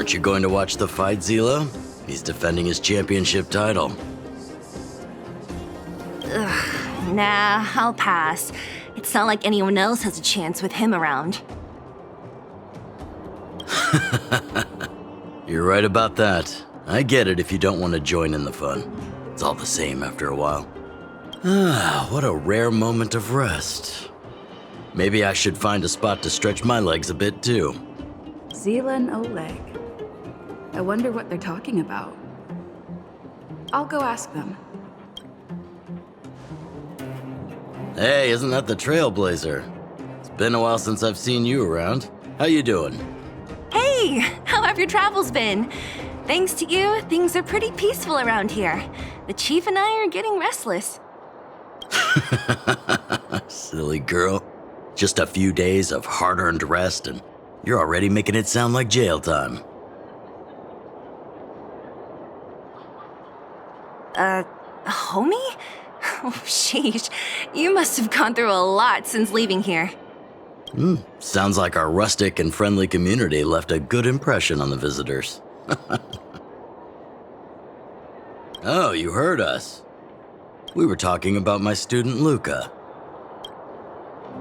Aren't you going to watch the fight, Zila? He's defending his championship title. Nah, I'll pass. It's not like anyone else has a chance with him around. You're right about that. I get it if you don't want to join in the fun. It's all the same after a while. Ah, what a rare moment of rest. Maybe I should find a spot to stretch my legs a bit too. Zila and Oleg. I wonder what they're talking about. I'll go ask them. Hey, isn't that the trailblazer? It's been a while since I've seen you around. How you doing? Hey, how have your travels been? Thanks to you, things are pretty peaceful around here. The chief and I are getting restless. Silly girl. Just a few days of hard-earned rest and you're already making it sound like jail time. Homie? Oh, sheesh. You must have gone through a lot since leaving here. Sounds like our rustic and friendly community left a good impression on the visitors. Oh, you heard us. We were talking about my student Luka.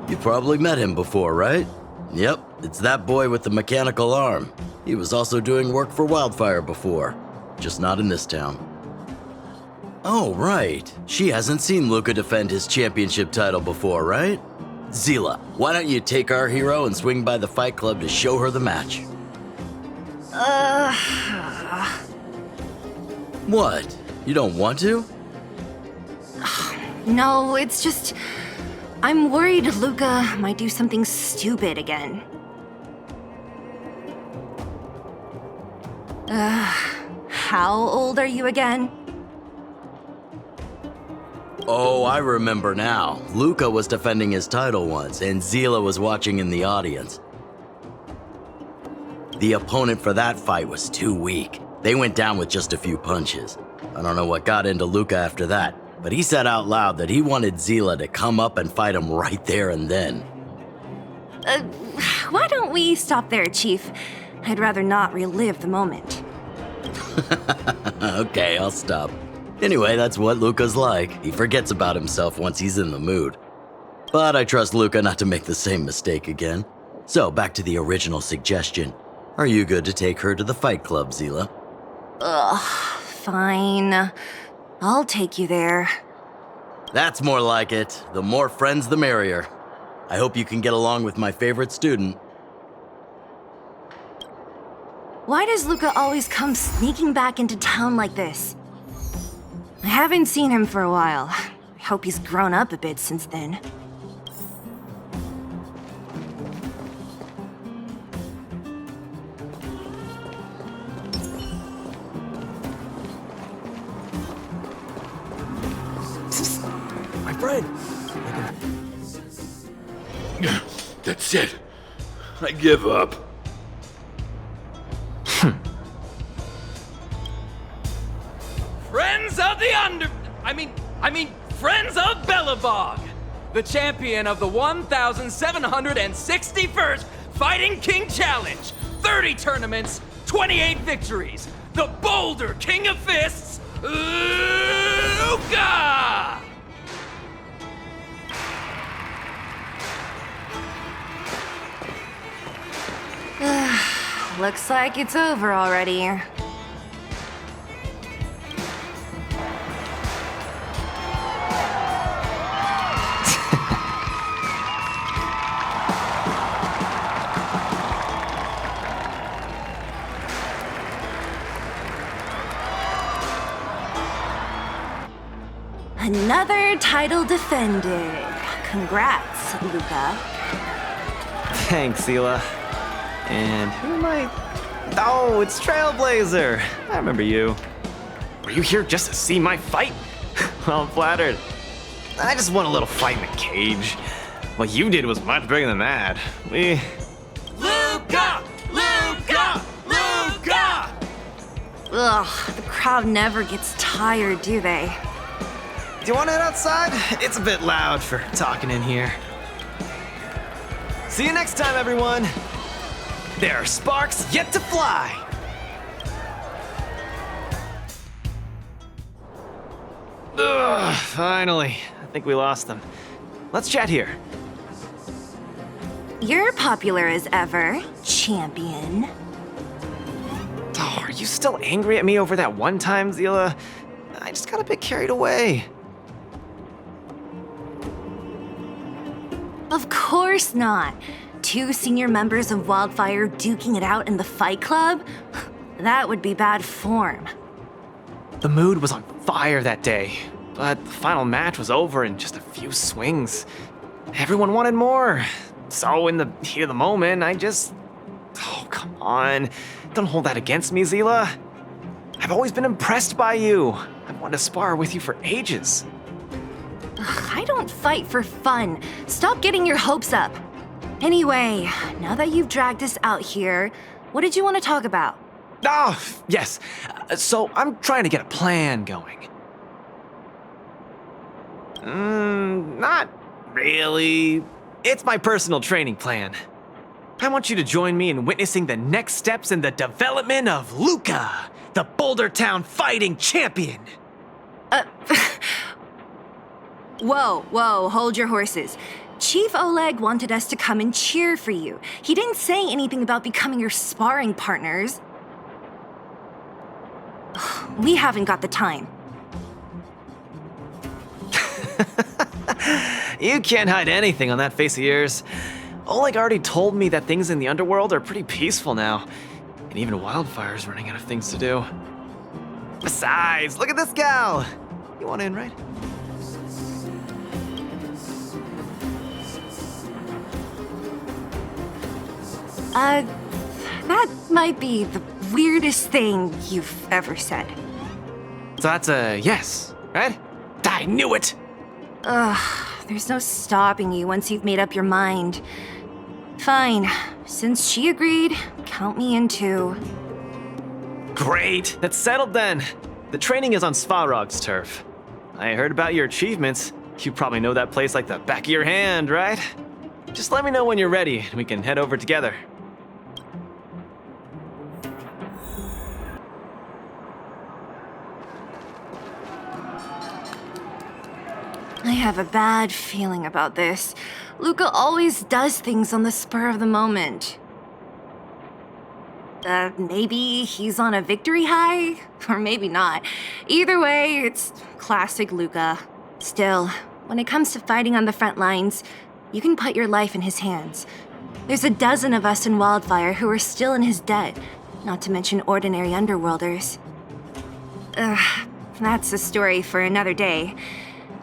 You probably met him before, right? Yep, it's that boy with the mechanical arm. He was also doing work for Wildfire before, just not in this town. Oh, right. She hasn't seen Luka defend his championship title before, right? Zila, why don't you take our hero and swing by the fight club to show her the match? What? You don't want to? No, it's just... I'm worried Luka might do something stupid again. How old are you again? Oh, I remember now. Luka was defending his title once, and Zila was watching in the audience. The opponent for that fight was too weak. They went down with just a few punches. I don't know what got into Luka after that, but he said out loud that he wanted Zila to come up and fight him right there and then. Why don't we stop there, Chief? I'd rather not relive the moment. Okay, I'll stop. Anyway, that's what Luka's like. He forgets about himself once he's in the mood. But I trust Luka not to make the same mistake again. So, back to the original suggestion. Are you good to take her to the fight club, Zila? Fine. I'll take you there. That's more like it. The more friends, the merrier. I hope you can get along with my favorite student. Why does Luka always come sneaking back into town like this? I haven't seen him for a while. I hope he's grown up a bit since then. My friend! That's it. I give up. Friends of the Friends of Belobog, the champion of the 1,761st Fighting King Challenge, 30 tournaments, 28 victories, the Boulder King of Fists, Luka! Looks like it's over already. Another title defended. Congrats, Luka. Thanks, Seele. And who am I? Oh, it's Trailblazer. I remember you. Were you here just to see my fight? Well, I'm flattered. I just want a little fight in the cage. What you did was much bigger than that. Luka! Luka! Luka! Ugh, the crowd never gets tired, do they? Do you want to head outside? It's a bit loud for talking in here. See you next time, everyone. There are sparks yet to fly. Ugh, finally. I think we lost them. Let's chat here. You're popular as ever, champion. Oh, are you still angry at me over that one time, Zila? I just got a bit carried away. Of course not. 2 senior members of Wildfire duking it out in the Fight Club? That would be bad form. The mood was on fire that day, but the final match was over in just a few swings. Everyone wanted more. So in the heat of the moment, I just... Oh, come on. Don't hold that against me, Zila. I've always been impressed by you. I've wanted to spar with you for ages. Ugh, I don't fight for fun. Stop getting your hopes up. Anyway, now that you've dragged us out here, what did you want to talk about? Oh, yes. So I'm trying to get a plan going. Not really. It's my personal training plan. I want you to join me in witnessing the next steps in the development of Luka, the Boulder Town fighting champion. Whoa, hold your horses. Chief Oleg wanted us to come and cheer for you. He didn't say anything about becoming your sparring partners. We haven't got the time. You can't hide anything on that face of yours. Oleg already told me that things in the underworld are pretty peaceful now. And even Wildfire's running out of things to do. Besides, look at this gal! You want in, right? That might be the weirdest thing you've ever said. So that's a yes, right? I knew it! There's no stopping you once you've made up your mind. Fine, since she agreed, count me in too. Great, that's settled then. The training is on Svarog's turf. I heard about your achievements. You probably know that place like the back of your hand, right? Just let me know when you're ready and we can head over together. I have a bad feeling about this. Luka always does things on the spur of the moment. Maybe he's on a victory high? Or maybe not. Either way, it's classic Luka. Still, when it comes to fighting on the front lines, you can put your life in his hands. There's a dozen of us in Wildfire who are still in his debt, not to mention ordinary underworlders. That's a story for another day.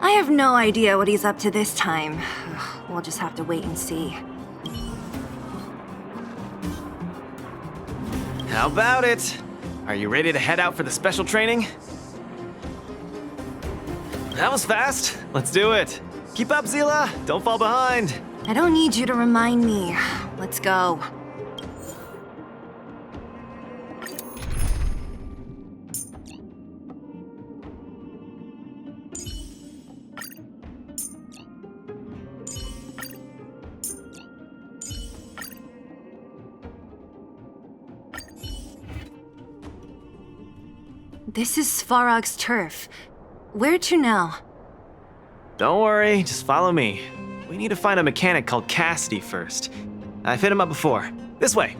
I have no idea what he's up to this time. We'll just have to wait and see. How about it? Are you ready to head out for the special training? That was fast. Let's do it. Keep up, Zila. Don't fall behind. I don't need you to remind me. Let's go. This is Svarog's turf. Where to now? Don't worry, just follow me. We need to find a mechanic called Cassidy first. I've hit him up before. This way.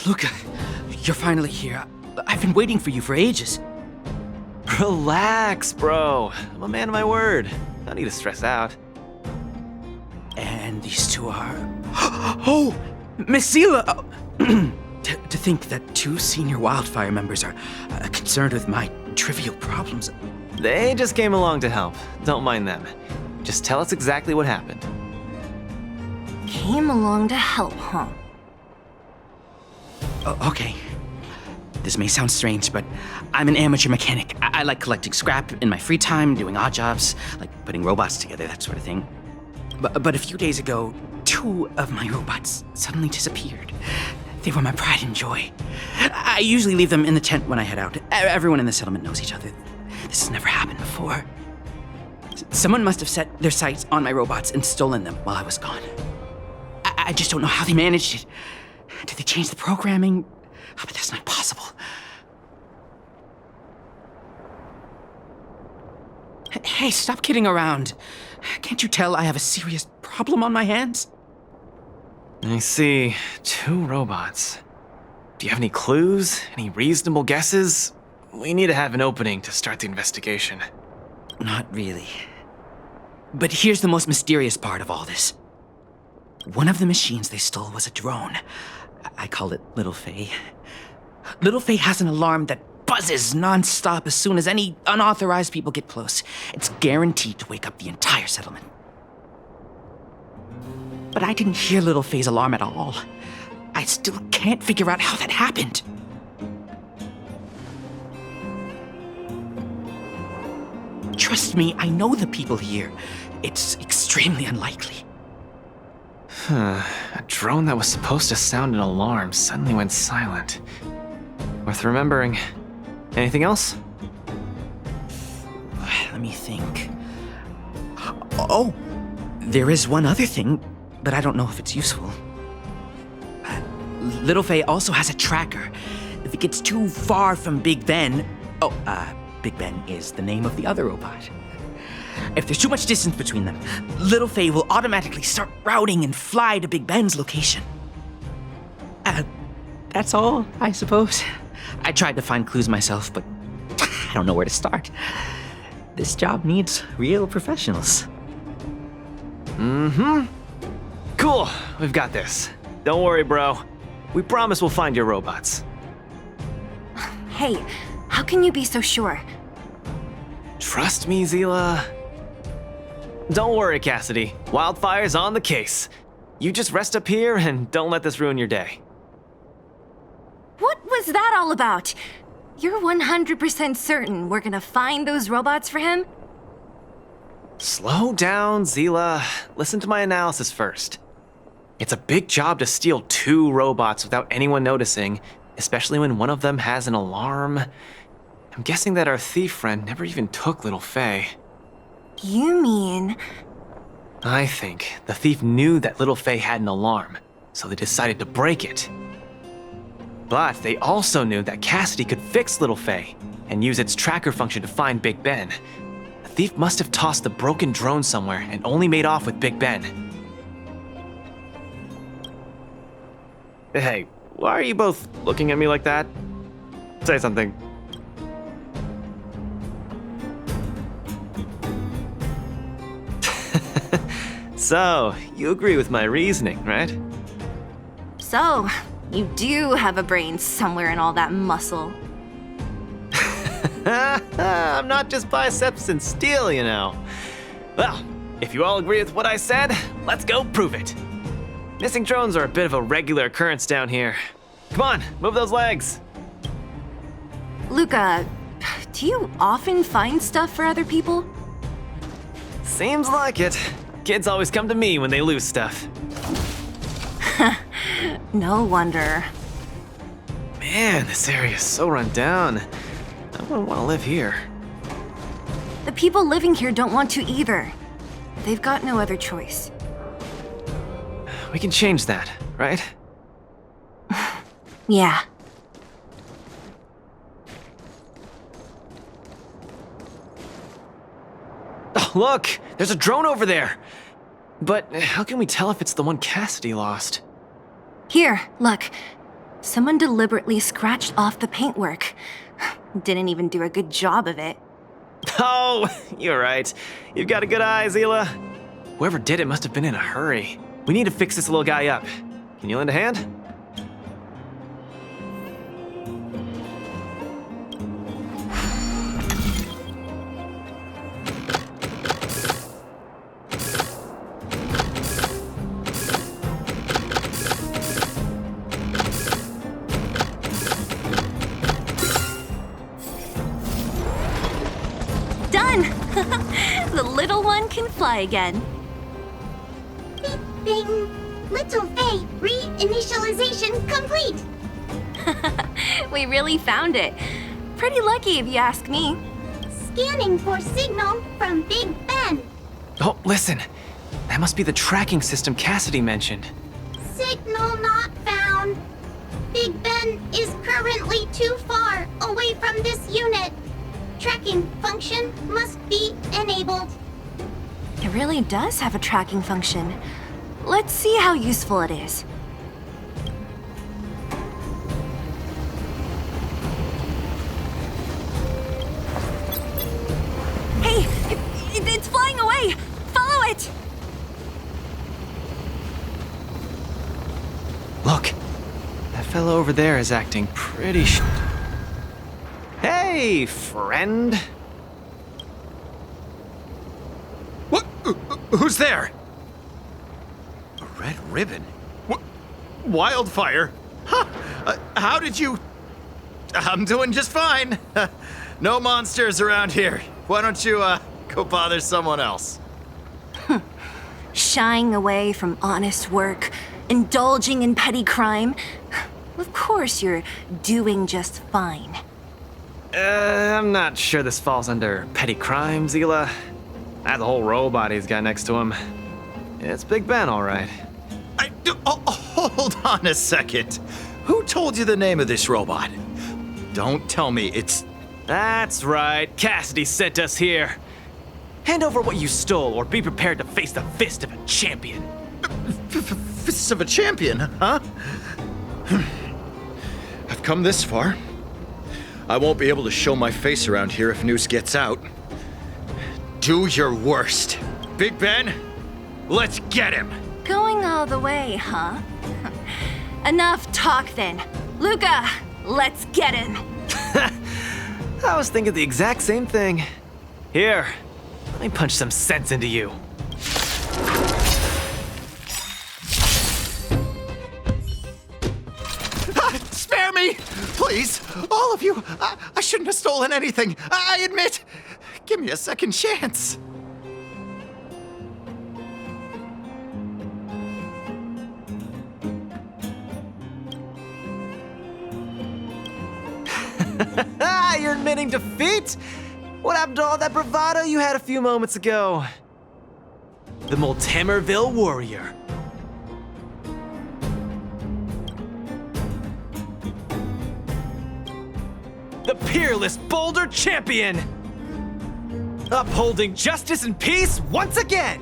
Luka, you're finally here. I've been waiting for you for ages. Relax, bro. I'm a man of my word. No need to stress out. And these two are... Oh! Miss Seele! To think that 2 senior Wildfire members are concerned with my trivial problems. They just came along to help. Don't mind them. Just tell us exactly what happened. Came along to help, huh? Okay. This may sound strange, but I'm an amateur mechanic. I like collecting scrap in my free time, doing odd jobs, like putting robots together, that sort of thing. But a few days ago, 2 of my robots suddenly disappeared. They were my pride and joy. I usually leave them in the tent when I head out. Everyone in the settlement knows each other. This has never happened before. Someone must have set their sights on my robots and stolen them while I was gone. I just don't know how they managed it. Did they change the programming? Oh, but that's not possible. Hey, stop kidding around. Can't you tell I have a serious problem on my hands? I see. 2 robots. Do you have any clues? Any reasonable guesses? We need to have an opening to start the investigation. Not really. But here's the most mysterious part of all this. One of the machines they stole was a drone. I call it Little Faye. Little Faye has an alarm that buzzes non-stop as soon as any unauthorized people get close. It's guaranteed to wake up the entire settlement. But I didn't hear Little Faye's alarm at all. I still can't figure out how that happened. Trust me, I know the people here. It's extremely unlikely. A drone that was supposed to sound an alarm suddenly went silent. Worth remembering. Anything else? Let me think. Oh, there is one other thing, but I don't know if it's useful. Little Faye also has a tracker. If it gets too far from Big Ben... Big Ben is the name of the other robot. If there's too much distance between them, Little Faye will automatically start routing and fly to Big Ben's location. That's all, I suppose. I tried to find clues myself, but I don't know where to start. This job needs real professionals. Cool, we've got this. Don't worry, bro. We promise we'll find your robots. Hey, how can you be so sure? Trust me, Zila. Don't worry, Cassidy. Wildfire's on the case. You just rest up here and don't let this ruin your day. What was that all about? You're 100% certain we're gonna find those robots for him? Slow down, Zila. Listen to my analysis first. It's a big job to steal 2 robots without anyone noticing, especially when one of them has an alarm. I'm guessing that our thief friend never even took Little Faye. You mean... I think the thief knew that Little Faye had an alarm, so they decided to break it. But they also knew that Cassidy could fix Little Faye and use its tracker function to find Big Ben. The thief must have tossed the broken drone somewhere and only made off with Big Ben. Hey, why are you both looking at me like that? Say something. So, you agree with my reasoning, right? So, you do have a brain somewhere in all that muscle. I'm not just biceps and steel, you know. Well, if you all agree with what I said, let's go prove it. Missing drones are a bit of a regular occurrence down here. Come on, move those legs. Luka, do you often find stuff for other people? Seems like it. Kids always come to me when they lose stuff. No wonder. Man, this area is so run down. I wouldn't want to live here. The people living here don't want to either. They've got no other choice. We can change that, right? Yeah. Oh, look! There's a drone over there! But how can we tell if it's the one Cassidy lost? Here, look. Someone deliberately scratched off the paintwork. Didn't even do a good job of it. Oh, you're right. You've got a good eye, Zila. Whoever did it must have been in a hurry. We need to fix this little guy up. Can you lend a hand? Done! The little one can fly again. Bing! Little Faye, reinitialization complete! We really found it. Pretty lucky if you ask me. Scanning for signal from Big Ben. Oh, listen. That must be the tracking system Cassidy mentioned. Signal not found. Big Ben is currently too far away from this unit. Tracking function must be enabled. It really does have a tracking function. Let's see how useful it is. Hey, it's flying away! Follow it! Look, that fellow over there is acting pretty Hey, friend. What? Who's there? A red ribbon? What? Wildfire? Huh? How did you... I'm doing just fine. No monsters around here. Why don't you, go bother someone else? Shying away from honest work, indulging in petty crime. Of course you're doing just fine. I'm not sure this falls under petty crime, Seele. That whole robot he's got next to him. It's Big Ben, all right. Hold on a second. Who told you the name of this robot? Don't tell me it's... That's right. Cassidy sent us here. Hand over what you stole, or be prepared to face the fist of a champion. Fists of a champion, huh? I've come this far. I won't be able to show my face around here if news gets out. Do your worst. Big Ben, let's get him. Going all the way, huh? Enough talk then. Luka, let's get him. I was thinking the exact same thing. Here, let me punch some sense into you. Spare me! Please, all of you. I shouldn't have stolen anything. I admit. Give me a second chance. You're admitting defeat? What happened to all that bravado you had a few moments ago? The Multimerville Warrior. The peerless Boulder Champion! Upholding justice and peace once again!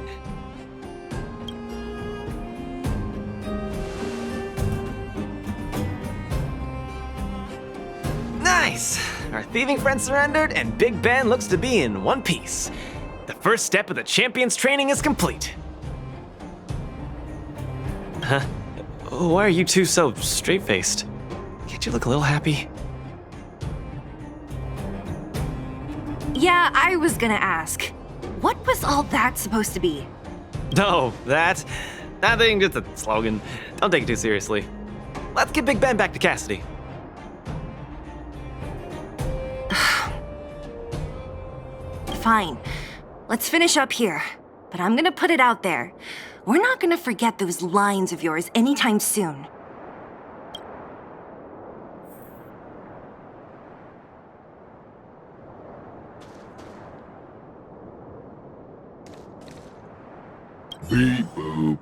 Nice! Our thieving friend surrendered, and Big Ben looks to be in one piece. The first step of the champion's training is complete. Huh? Why are you two so straight-faced? Can't you look a little happy? Yeah, I was gonna ask. What was all that supposed to be? No, that thing, just a slogan. Don't take it too seriously. Let's get Big Ben back to Cassidy. Fine. Let's finish up here. But I'm gonna put it out there. We're not gonna forget those lines of yours anytime soon. Beep boop.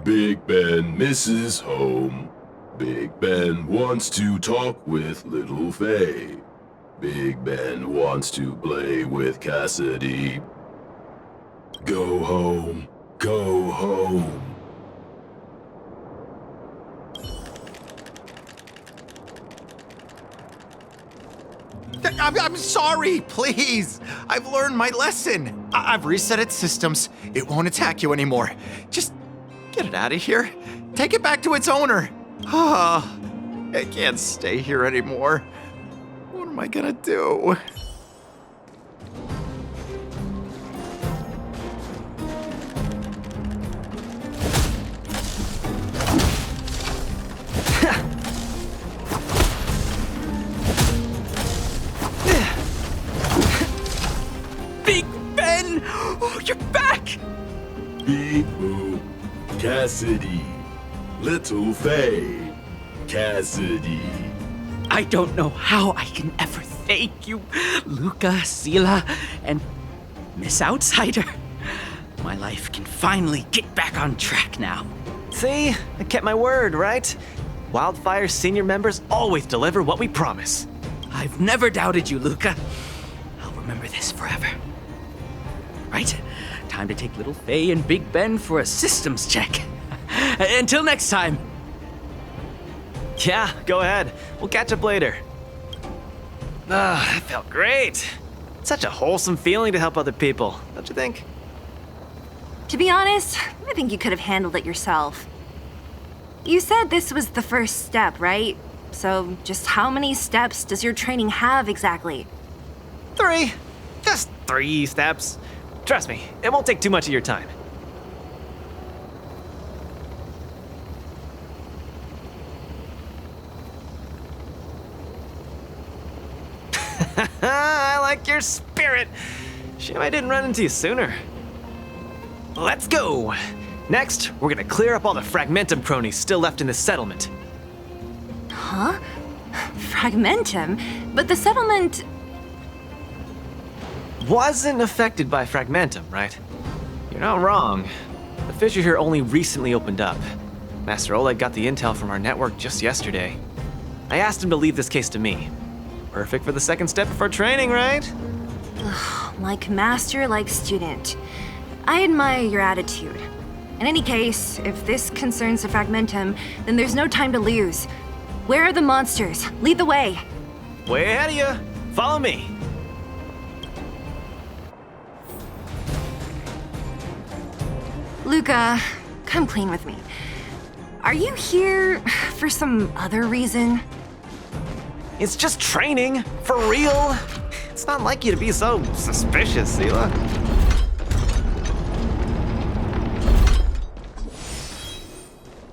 Big Ben misses home. Big Ben wants to talk with Little Faye. Big Ben wants to play with Cassidy. Go home. Go home. I'm sorry, please. I've learned my lesson. I've reset its systems. It won't attack you anymore. Just get it out of here. Take it back to its owner. I can't stay here anymore. What am I gonna do? Big Ben! Oh, you're back! Beep boop. Cassidy. Little Faye. Cassidy. I don't know how I can ever thank you, Luka, Seele, and Miss Outsider. My life can finally get back on track now. See? I kept my word, right? Wildfire's senior members always deliver what we promise. I've never doubted you, Luka. I'll remember this forever. Right, time to take little Faye and Big Ben for a systems check. Until next time. Yeah, go ahead. We'll catch up later. That felt great. Such a wholesome feeling to help other people, don't you think? To be honest, I think you could have handled it yourself. You said this was the first step, right? So just how many steps does your training have exactly? 3. Just 3 steps. Trust me, it won't take too much of your time. I like your spirit. Shame I didn't run into you sooner. Let's go. Next, we're gonna clear up all the Fragmentum cronies still left in this settlement. Huh? Fragmentum? But the settlement... Wasn't affected by Fragmentum, right? You're not wrong. The fissure here only recently opened up. Master Oleg got the intel from our network just yesterday. I asked him to leave this case to me. Perfect for the second step of our training, right? Like master, like student. I admire your attitude. In any case, if this concerns the Fragmentum, then there's no time to lose. Where are the monsters? Lead the way. Way ahead of you. Follow me. Luka, come clean with me. Are you here for some other reason? It's just training, for real. It's not like you to be so suspicious, Seele.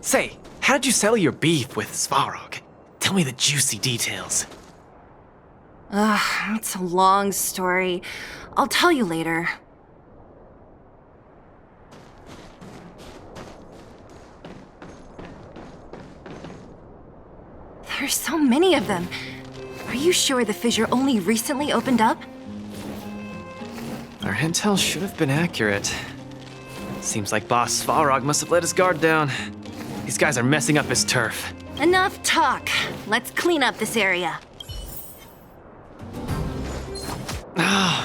Say, how did you settle your beef with Svarog? Tell me the juicy details. It's a long story. I'll tell you later. There's so many of them. Are you sure the fissure only recently opened up? Our intel should have been accurate. Seems like Boss Svarog must have let his guard down. These guys are messing up his turf. Enough talk. Let's clean up this area.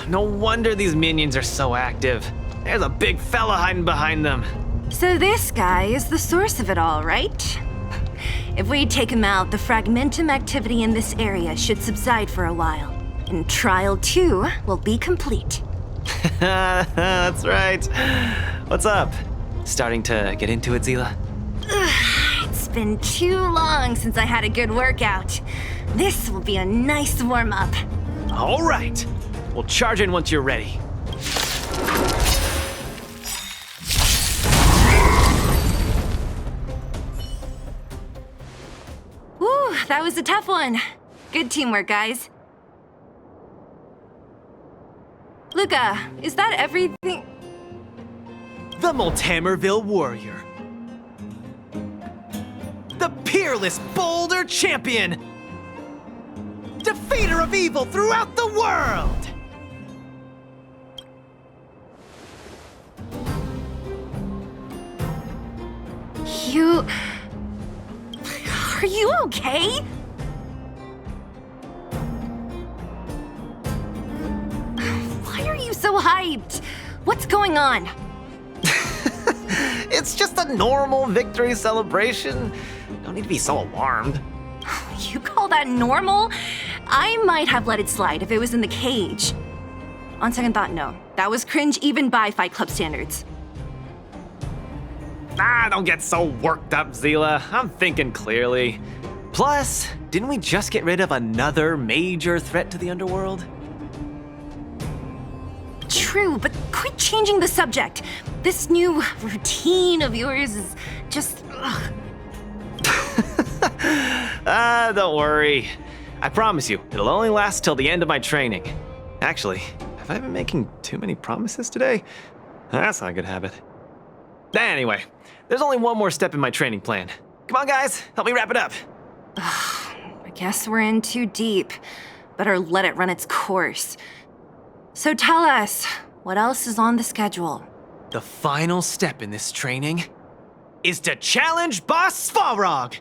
No wonder these minions are so active. There's a big fella hiding behind them. So this guy is the source of it all, right? If we take him out, the Fragmentum activity in this area should subside for a while. And Trial 2 will be complete. That's right. What's up? Starting to get into it, Seele? It's been too long since I had a good workout. This will be a nice warm-up. All right. We'll charge in once you're ready. Whew, that was a tough one. Good teamwork, guys. Luka, is that everything? The Multamerville Warrior. The peerless Boulder Champion. Defeater of evil throughout the world. Are you okay? Why are you so hyped? What's going on? It's just a normal victory celebration. No need to be so alarmed. You call that normal? I might have let it slide if it was in the cage. On second thought, no. That was cringe even by Fight Club standards. Don't get so worked up, Seele. I'm thinking clearly. Plus, didn't we just get rid of another major threat to the underworld? True, but quit changing the subject. This new routine of yours is just... ugh. Don't worry. I promise you, it'll only last till the end of my training. Actually, have I been making too many promises today? That's not a good habit. Anyway, there's only one more step in my training plan. Come on, guys, help me wrap it up. I guess we're in too deep. Better let it run its course. So tell us, What else is on the schedule? The final step in this training is to challenge Boss Svarog!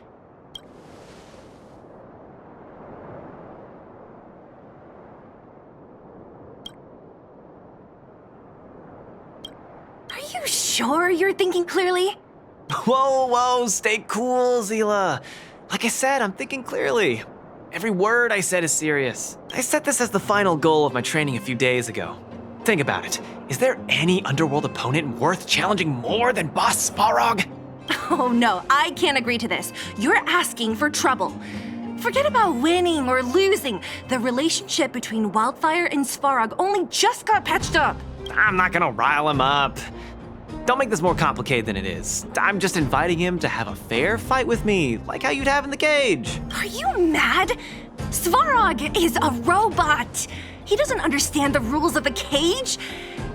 Are you sure you're thinking clearly? Whoa, stay cool, Seele. Like I said, I'm thinking clearly. Every word I said is serious. I set this as the final goal of my training a few days ago. Think about it. Is there any underworld opponent worth challenging more than Boss Svarog? Oh no, I can't agree to this. You're asking for trouble. Forget about winning or losing. The relationship between Wildfire and Svarog only just got patched up. I'm not gonna rile him up. Don't make this more complicated than it is. I'm just inviting him to have a fair fight with me, like how you'd have in the cage. Are you mad? Svarog is a robot. He doesn't understand the rules of the cage.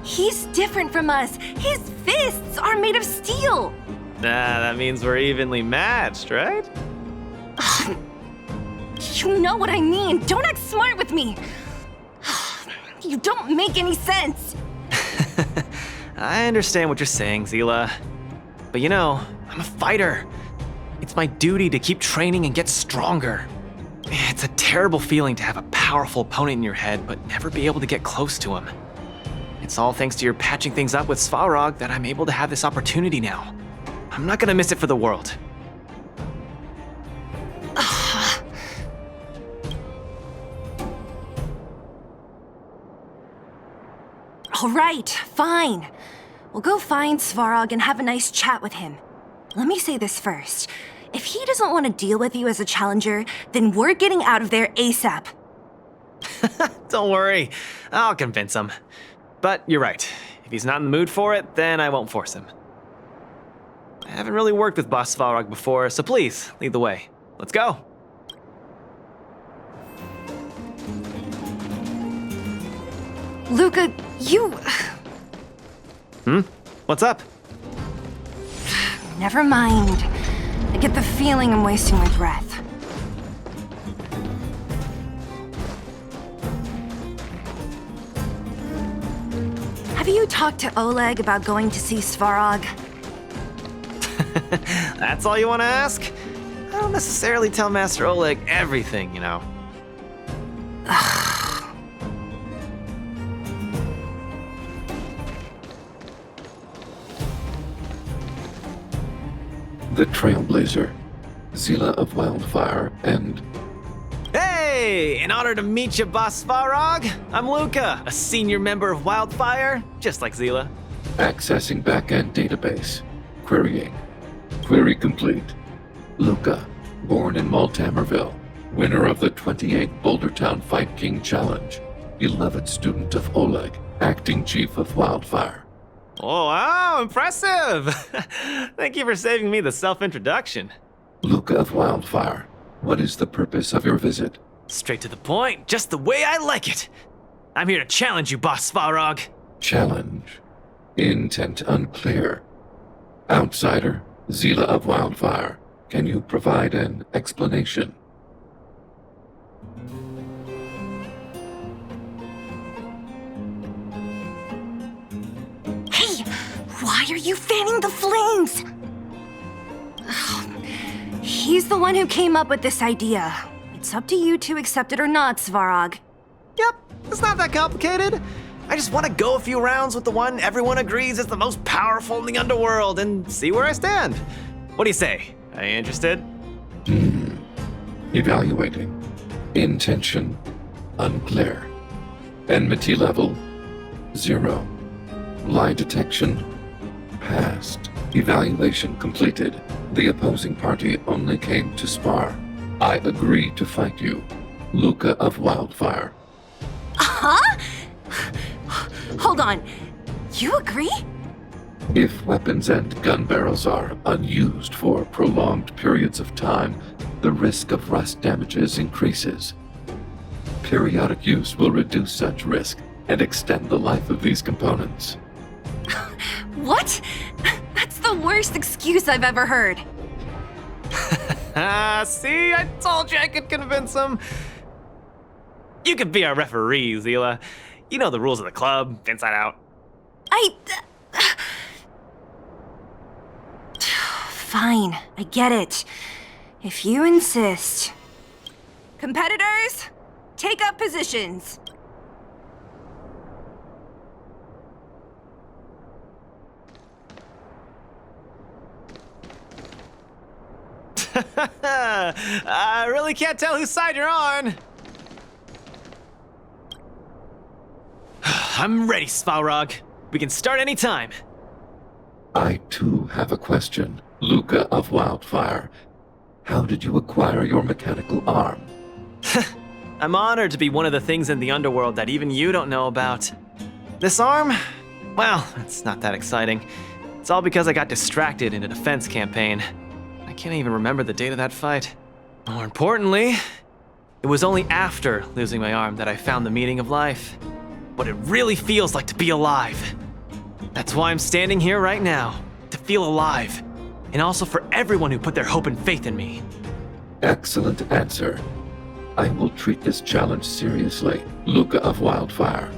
He's different from us. His fists are made of steel. That means we're evenly matched, right? You know what I mean. Don't act smart with me. You don't make any sense. I understand what you're saying, Seele. But you know, I'm a fighter. It's my duty to keep training and get stronger. It's a terrible feeling to have a powerful opponent in your head, but never be able to get close to him. It's all thanks to your patching things up with Svarog that I'm able to have this opportunity now. I'm not gonna miss it for the world. All right, fine. We'll go find Svarog and have a nice chat with him. Let me say this first. If he doesn't want to deal with you as a challenger, then we're getting out of there ASAP. Don't worry, I'll convince him. But you're right, if he's not in the mood for it, then I won't force him. I haven't really worked with Boss Svarog before, so please, lead the way. Let's go. Luka, you... What's up? Never mind. I get the feeling I'm wasting my breath. Have you talked to Oleg about going to see Svarog? That's all you want to ask? I don't necessarily tell Master Oleg everything, you know. The Trailblazer, Seele of Wildfire, and... Hey! In honor to meet you, Boss Svarog, I'm Luka, a senior member of Wildfire, just like Seele. Accessing backend database. Querying. Query complete. Luka, born in Maltamerville, winner of the 28th Bouldertown Fight King Challenge, 11th student of Oleg, acting chief of Wildfire. Oh, wow, impressive! Thank you for saving me the self-introduction. Luka of Wildfire, what is the purpose of your visit? Straight to the point, just the way I like it. I'm here to challenge you, Boss Svarog. Challenge. Intent unclear. Outsider, Seele of Wildfire, can you provide an explanation? Hey! Why are you fanning the flames? Ugh. He's the one who came up with this idea. It's up to you to accept it or not, Svarog. Yep, it's not that complicated. I just want to go a few rounds with the one everyone agrees is the most powerful in the underworld and see where I stand. What do you say? Are you interested? Evaluating. Intention unclear. Enmity level 0. Lie detection passed. Evaluation completed. The opposing party only came to spar. I agree to fight you. Luka of Wildfire. Huh? Hold on. You agree? If weapons and gun barrels are unused for prolonged periods of time, the risk of rust damages increases. Periodic use will reduce such risk and extend the life of these components. What? That's the worst excuse I've ever heard. See, I told you I could convince him. You could be our referee, Seele. You know the rules of the club, inside out. Fine, I get it. If you insist. Competitors, take up positions. I really can't tell whose side you're on. I'm ready, Svarog. We can start any time. I too have a question. Luka of Wildfire, how did you acquire your mechanical arm? I'm honored to be one of the things in the underworld that even you don't know about. This arm? Well, it's not that exciting. It's all because I got distracted in a defense campaign. I can't even remember the date of that fight. More importantly, it was only after losing my arm that I found the meaning of life. What it really feels like to be alive. That's why I'm standing here right now, to feel alive. And also for everyone who put their hope and faith in me. Excellent answer. I will treat this challenge seriously, Luka of Wildfire.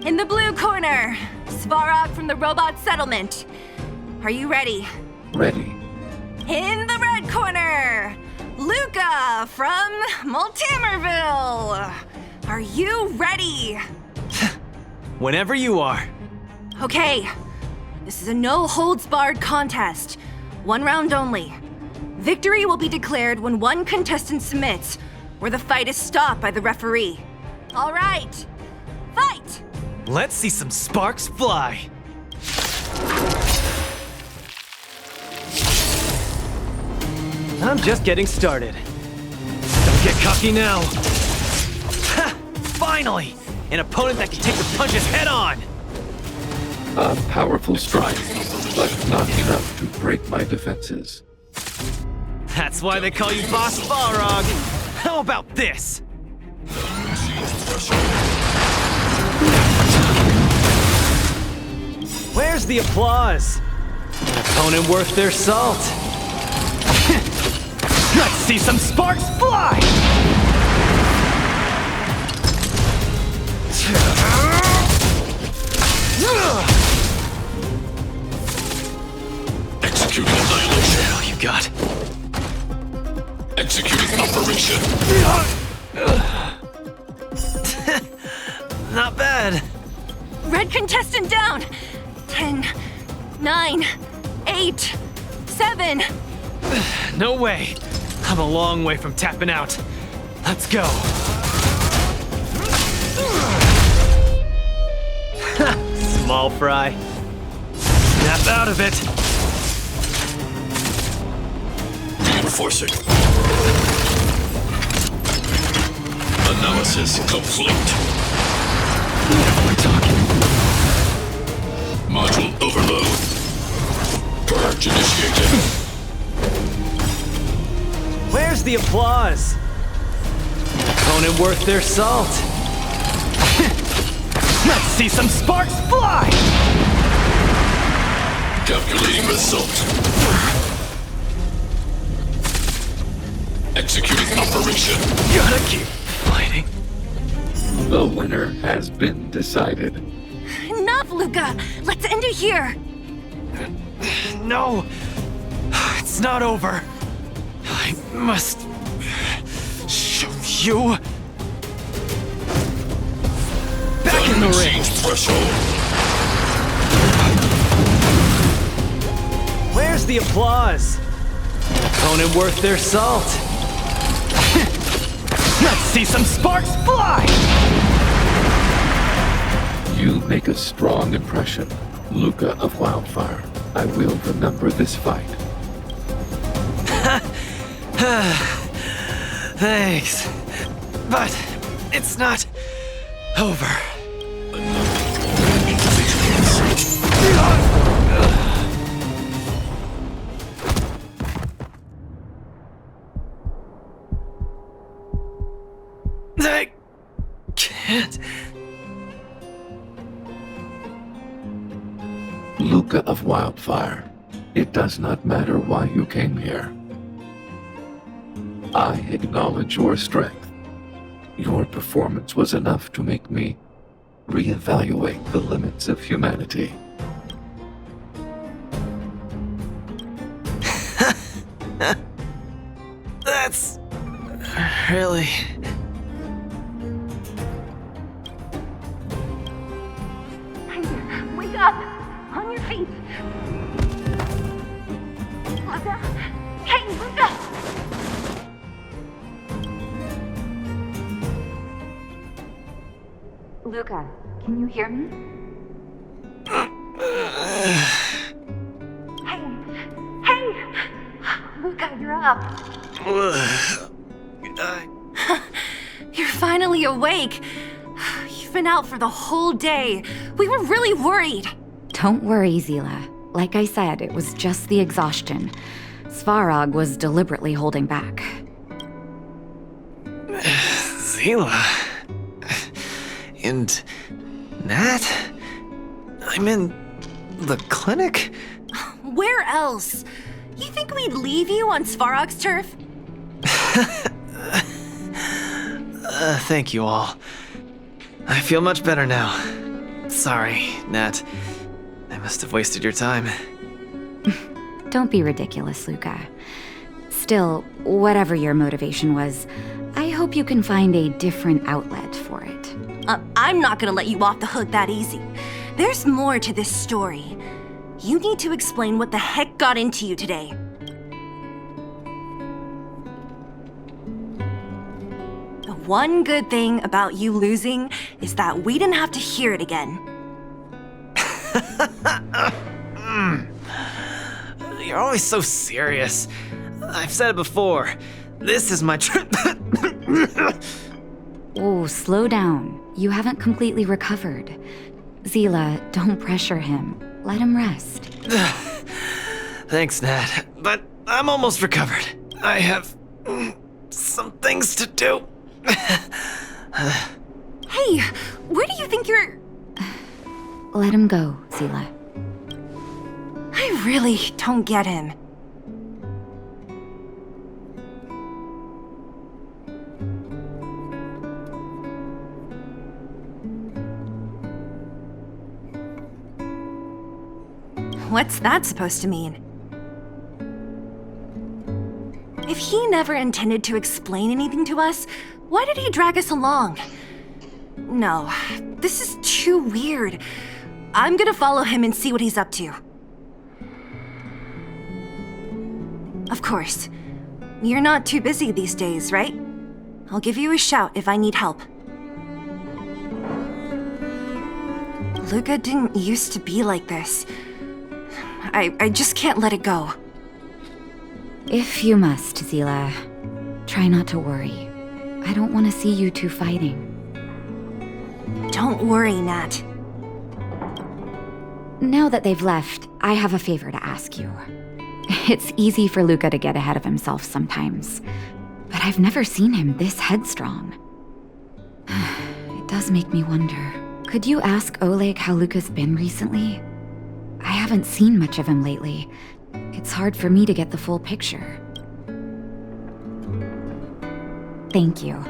In the blue corner, Svarog from the robot settlement. Are you ready? Ready. In the red corner, Luka from Multimerville. Are you ready? Whenever you are. Okay, this is a no-holds-barred contest. 1 round only. Victory will be declared when one contestant submits, or the fight is stopped by the referee. All right, fight! Let's see some sparks fly. I'm just getting started. Don't get cocky now. Ha! Finally! An opponent that can take the punches head on! A powerful strike, but not enough to break my defenses. That's why they call you Boss Svarog. How about this? Where's the applause? An opponent worth their salt. Let's see some sparks fly! Executing annihilation. All you got. Executing operation. Not bad. Red contestant down. 10, 9, 8, 7. No way. I'm a long way from tapping out. Let's go. Small fry. Snap out of it. Reinforcing. Analysis complete. We're talking. Module overload. Purge initiated. Where's the applause? Opponent worth their salt. Let's see some sparks fly! Calculating result. Executing operation. Gotta keep fighting. The winner has been decided. Enough, Luka. Let's end it here. No, it's not over. I must show you. Back in the ring. Threshold. Where's the applause? Opponent worth their salt. Let's see some sparks fly! You make a strong impression, Luka of Wildfire. I will remember this fight. Thanks. But it's not over. I can't. Luka of Wildfire, it does not matter why you came here. I acknowledge your strength. Your performance was enough to make me reevaluate the limits of humanity. Really? Wake up! On your feet! Luka? Hey, Luka! Luka, can you hear me? Hey! Luka, you're up. You're finally awake. You've been out for the whole day. We were really worried. Don't worry, Seele. Like I said, it was just the exhaustion. Svarog was deliberately holding back. Seele. And Nat? I'm in the clinic? Where else? You think we'd leave you on Svarog's turf? Thank you all. I feel much better now. Sorry, Nat. I must have wasted your time. Don't be ridiculous, Luka. Still, whatever your motivation was, I hope you can find a different outlet for it. I'm not gonna let you off the hook that easy. There's more to this story. You need to explain what the heck got into you today. The one good thing about you losing is that we didn't have to hear it again. You're always so serious. I've said it before. This is my Oh, slow down. You haven't completely recovered. Seele, don't pressure him. Let him rest. Thanks, Nat. But I'm almost recovered. I have some things to do. Hey, where do you think you're... Let him go, Seele. I really don't get him. What's that supposed to mean? If he never intended to explain anything to us, why did he drag us along? No, this is too weird. I'm gonna follow him and see what he's up to. Of course. You're not too busy these days, right? I'll give you a shout if I need help. Luka didn't used to be like this. I just can't let it go. If you must, Seele, try not to worry. I don't want to see you two fighting. Don't worry, Nat. Now that they've left, I have a favor to ask you. It's easy for Luka to get ahead of himself sometimes, but I've never seen him this headstrong. It does make me wonder. Could you ask Oleg how Luka's been recently? I haven't seen much of him lately. It's hard for me to get the full picture. Thank you.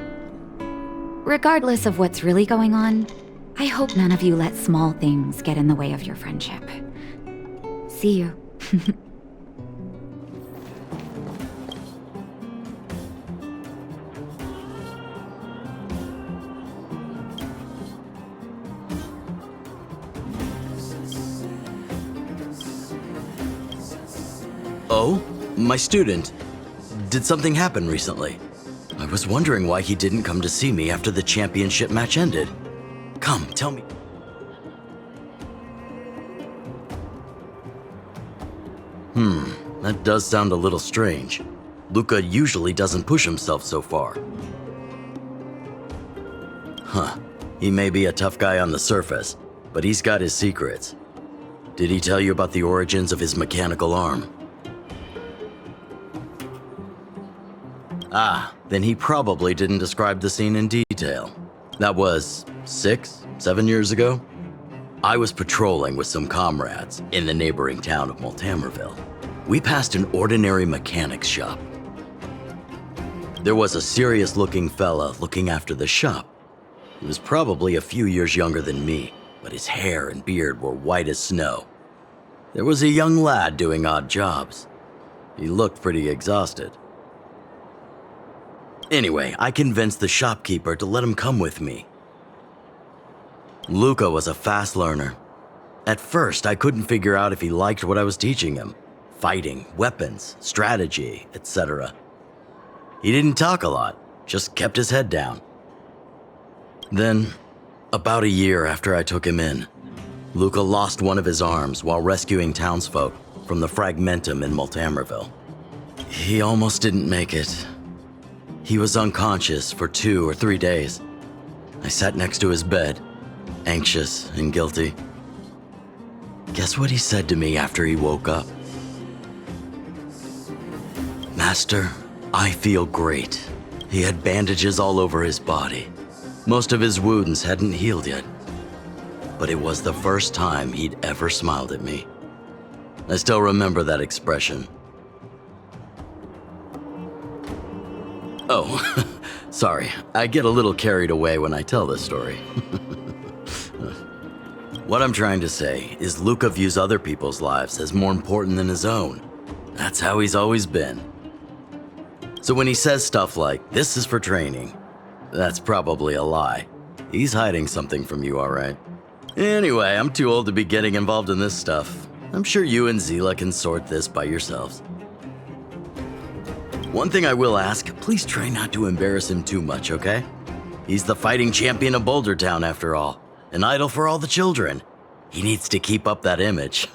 Regardless of what's really going on, I hope none of you let small things get in the way of your friendship. See you. Oh? My student. Did something happen recently? I was wondering why he didn't come to see me after the championship match ended. Come, tell me. That does sound a little strange. Luka usually doesn't push himself so far. Huh. He may be a tough guy on the surface, but he's got his secrets. Did he tell you about the origins of his mechanical arm? Ah, then he probably didn't describe the scene in detail. That was 7 years ago? I was patrolling with some comrades in the neighboring town of Multamerville. We passed an ordinary mechanic's shop. There was a serious-looking fella looking after the shop. He was probably a few years younger than me, but his hair and beard were white as snow. There was a young lad doing odd jobs. He looked pretty exhausted. Anyway, I convinced the shopkeeper to let him come with me. Luka was a fast learner. At first, I couldn't figure out if he liked what I was teaching him. Fighting, weapons, strategy, etc. He didn't talk a lot, just kept his head down. Then, about a year after I took him in, Luka lost one of his arms while rescuing townsfolk from the Fragmentum in Multamerville. He almost didn't make it. He was unconscious for 2 or 3 days. I sat next to his bed, anxious and guilty. Guess what he said to me after he woke up? "Master, I feel great." He had bandages all over his body. Most of his wounds hadn't healed yet. But it was the first time he'd ever smiled at me. I still remember that expression. Oh, sorry. I get a little carried away when I tell this story. What I'm trying to say is Luka views other people's lives as more important than his own. That's how he's always been. So when he says stuff like, "This is for training," that's probably a lie. He's hiding something from you, all right? Anyway, I'm too old to be getting involved in this stuff. I'm sure you and Seele can sort this by yourselves. One thing I will ask, please try not to embarrass him too much, okay? He's the fighting champion of Boulder Town, after all. An idol for all the children. He needs to keep up that image.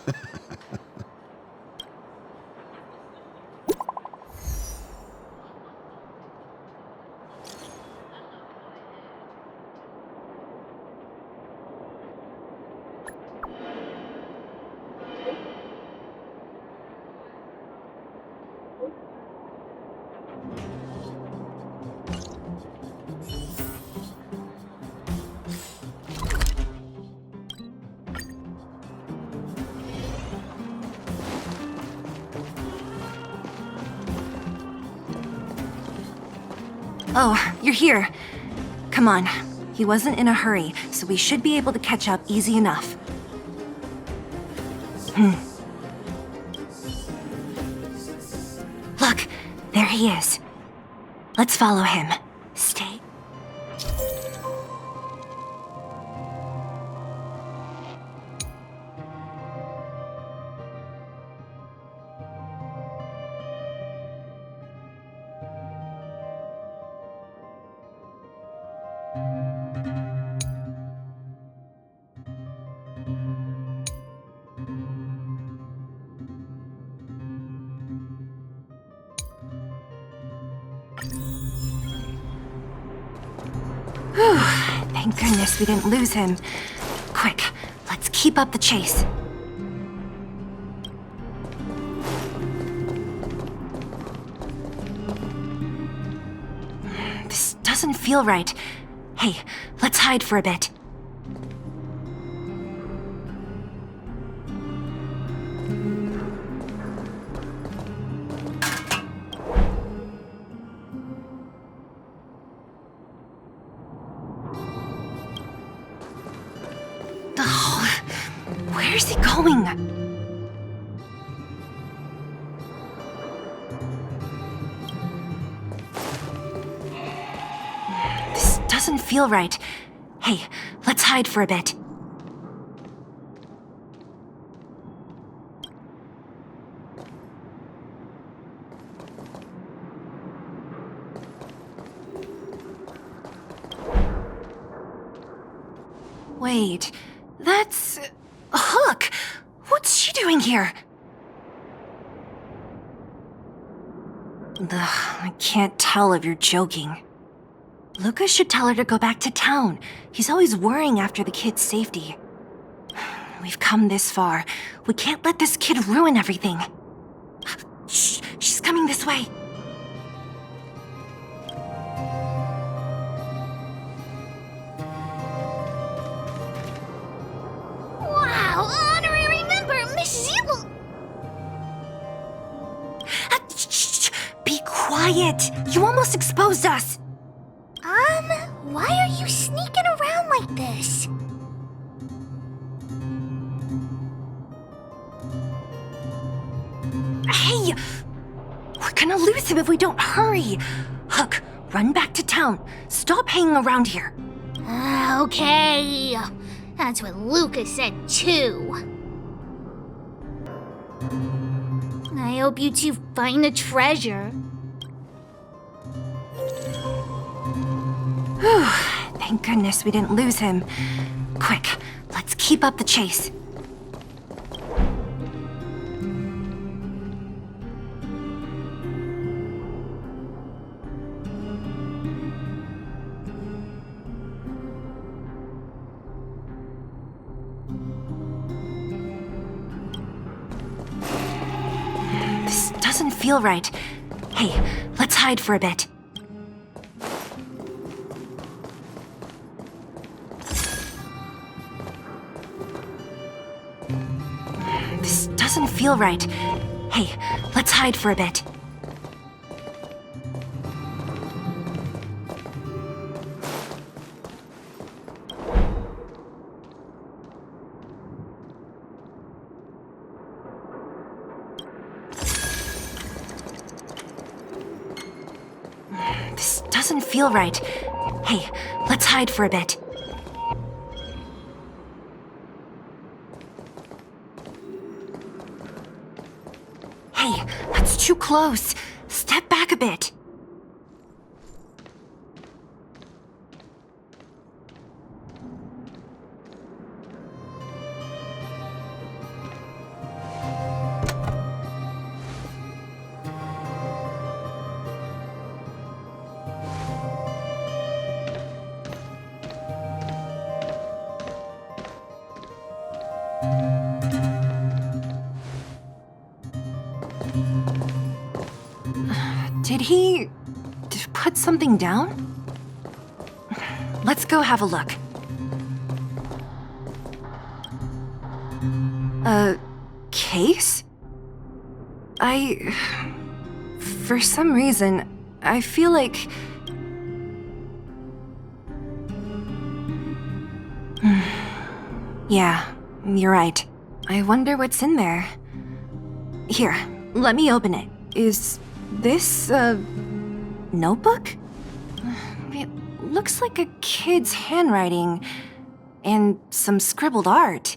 Oh, you're here. Come on. He wasn't in a hurry, so we should be able to catch up easy enough. Look, there he is. Let's follow him. Stay. Thank goodness we didn't lose him. Quick, let's keep up the chase. This doesn't feel right. Hey, let's hide for a bit. Where's he going? This doesn't feel right. Hey, let's hide for a bit. Wait, that's... Hook! What's she doing here? Ugh, I can't tell if you're joking. Luka should tell her to go back to town. He's always worrying after the kid's safety. We've come this far. We can't let this kid ruin everything. Shh, she's coming this way. Wow, honorary member, Miss Seele! Shh, be quiet. You almost exposed us. Why are you sneaking around like this? Hey! We're gonna lose him if we don't hurry. Hook, run back to town. Stop hanging around here. Okay. That's what Luka said too. I hope you two find the treasure. Whew, thank goodness we didn't lose him. Quick, let's keep up the chase. This doesn't feel right. Hey, let's hide for a bit. This doesn't feel right. Hey, let's hide for a bit. This doesn't feel right. Hey, let's hide for a bit. Hey, that's too close. Step back a bit. Did he put something down? Let's go have a look. A case? For some reason, I feel like... Yeah, you're right. I wonder what's in there. Here, let me open it. Is this a notebook? It looks like a kid's handwriting and some scribbled art.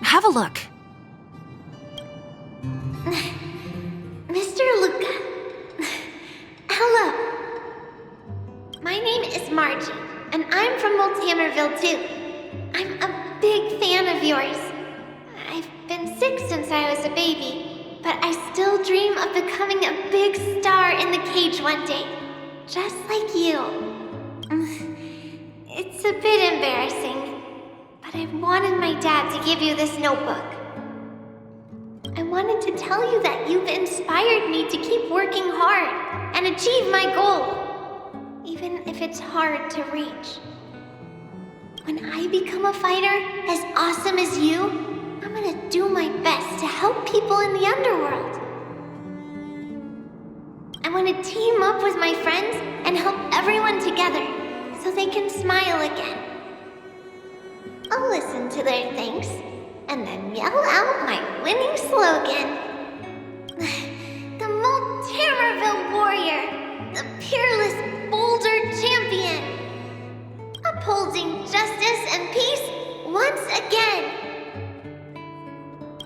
Have a look. Mr. Luka. Hello. My name is Margie, and I'm from Multimerville too. I'm a big fan of yours. I've been sick since I was a baby, but I still dream of becoming a big star in the cage one day, just like you. It's a bit embarrassing, but I wanted my dad to give you this notebook. I wanted to tell you that you've inspired me to keep working hard and achieve my goal, even if it's hard to reach. When I become a fighter as awesome as you, I'm gonna do my best to help people in the underworld. I want to team up with my friends and help everyone together so they can smile again. I'll listen to their thanks and then yell out my winning slogan. The Multimerville Warrior, the peerless Boulder Champion. Upholding justice and peace once again.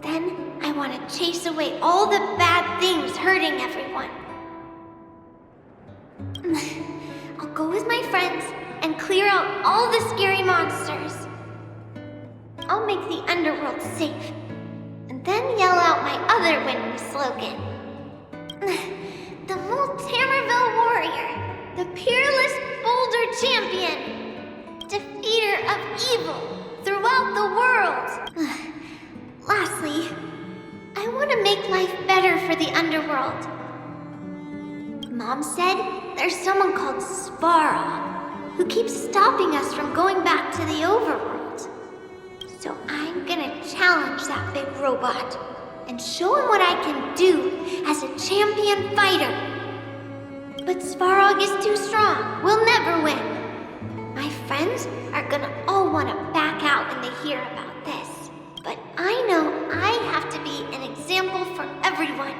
Then I want to chase away all the bad things hurting everyone. I'll go with my friends and clear out all the scary monsters. I'll make the underworld safe, and then yell out my other winning slogan. The Multimerville Warrior, the peerless Boulder Champion. Defeater of evil throughout the world. Lastly, I want to make life better for the underworld. Mom said there's someone called Svarog who keeps stopping us from going back to the overworld. So I'm gonna challenge that big robot and show him what I can do as a champion fighter. But Svarog is too strong. We'll never win. My friends are gonna all want to back out when they hear about this. But I know I have to be an example for everyone.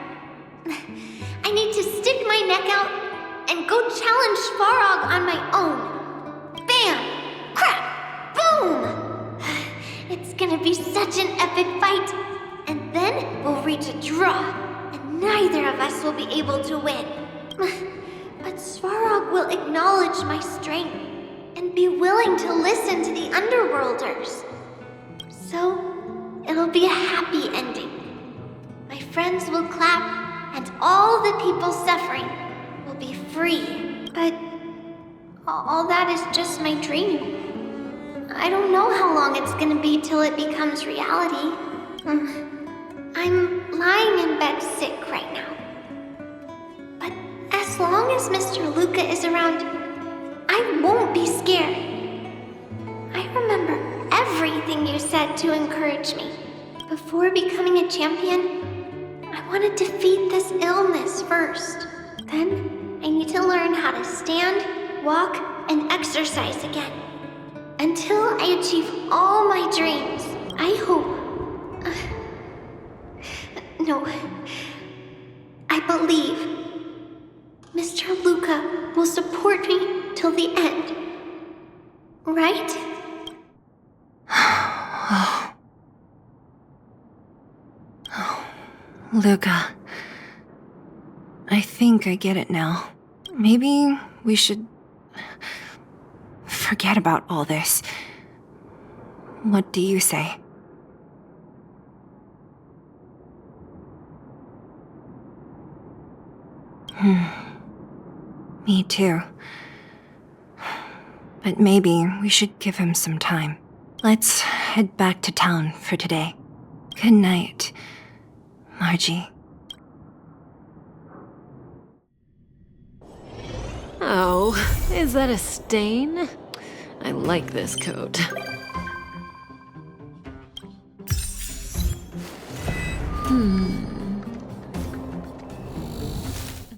I need to stick my neck out and go challenge my own. Bam! Crack! Boom! It's gonna be such an epic fight. And then we'll reach a draw, and neither of us will be able to win. But Svarog will acknowledge my strength and be willing to listen to the Underworlders. So, it'll be a happy ending. My friends will clap, and all the people suffering will be free. But all that is just my dream. I don't know how long it's gonna be till it becomes reality. I'm lying in bed sick right now. But as long as Mr. Luka is around, I won't be scared. I remember everything you said to encourage me. Before becoming a champion, I want to defeat this illness first. Then, I need to learn how to stand, walk, and exercise again. Until I achieve all my dreams, I hope... No. I believe Mr. Luka will support me till the end. Right? Luka. I think I get it now. Maybe we should forget about all this. What do you say? Me too. But maybe we should give him some time. Let's head back to town for today. Good night, Margie. Oh, is that a stain? I like this coat.